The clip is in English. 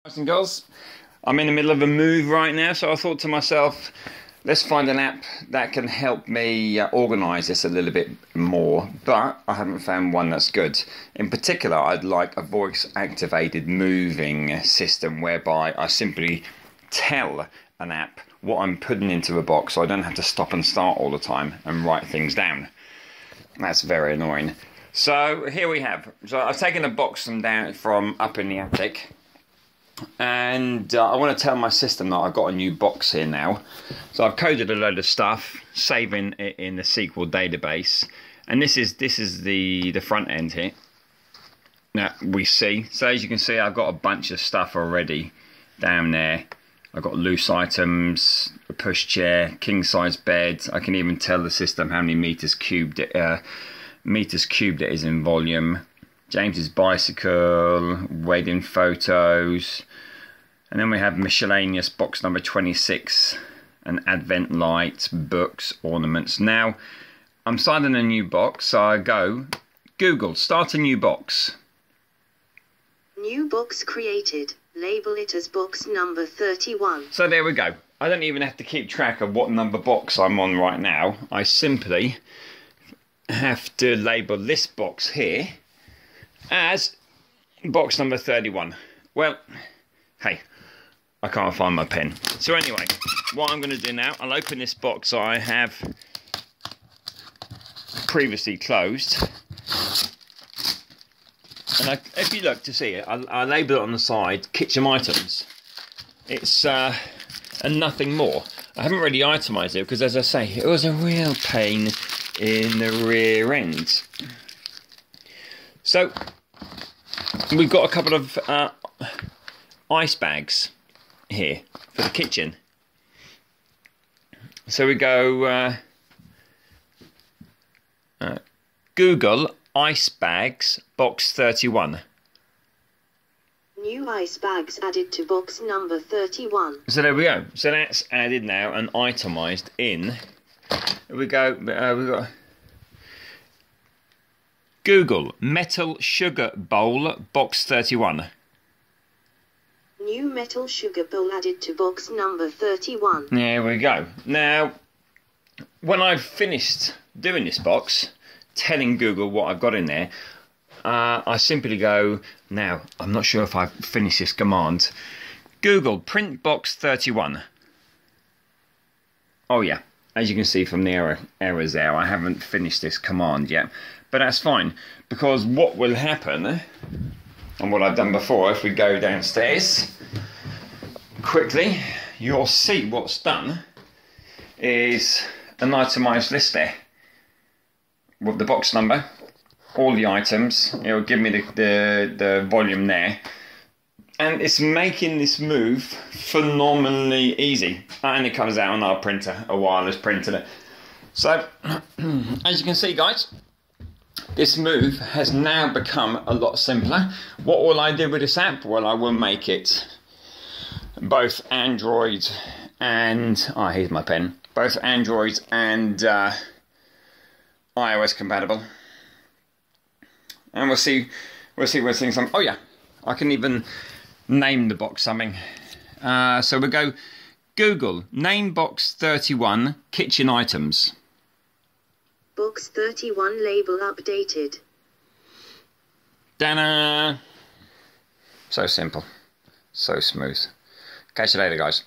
Guys and girls, I'm in the middle of a move right now, so I thought to myself, let's find an app that can help me organise this a little bit more, but I haven't found one that's good. In particular, I'd like a voice-activated moving system whereby I simply tell an app what I'm putting into a box, so I don't have to stop and start all the time and write things down. That's very annoying. So here we have. So I've taken a box from up in the attic. And I want to tell my system that I've got a new box here now. So I've coded a load of stuff, saving it in the SQL database, and this is the front end here that we see. So as you can see, I've got a bunch of stuff already down there. I've got loose items, a pushchair, king size bed. I can even tell the system how many meters cubed it is in volume. James's bicycle, wedding photos, and then we have miscellaneous box number 26, an advent light, books, ornaments. Now, I'm starting a new box, so I go, Google, start a new box. New box created. Label it as box number 31. So there we go. I don't even have to keep track of what number box I'm on right now. I simply have to label this box here as box number 31. Well, hey, I can't find my pen. So anyway, what I'm going to do now, I'll open this box I have previously closed. And if you look to see it, I label it on the side, kitchen items. It's and nothing more. I haven't really itemised it because, as I say, it was a real pain in the rear end. So we've got a couple of ice bags here for the kitchen. So we go Google ice bags box 31. New ice bags added to box number 31. So there we go. So that's added now and itemised in. Here we go. We've got Google metal sugar bowl box 31. New metal sugar bowl added to box number 31. There we go. Now, when I've finished doing this box, telling Google what I've got in there, I simply go, now, I'm not sure if I've finished this command. Google print box 31. Oh yeah, as you can see from the errors there, I haven't finished this command yet. But that's fine, because what will happen, and what I've done before, if we go downstairs quickly, you'll see what's done is an itemised list there with the box number, all the items. It'll give me the volume there, and it's making this move phenomenally easy. And it comes out on our printer, a wireless printer. So as you can see, guys, this move has now become a lot simpler. What will I do with this app? Well, I will make it both Android and here's my pen. Both Android and iOS compatible, and we'll see where things are. Oh yeah, I can even name the box something. So we go Google name box 31 kitchen items. Box 31 label updated. Ta-da! So simple, so smooth. Catch you later, guys.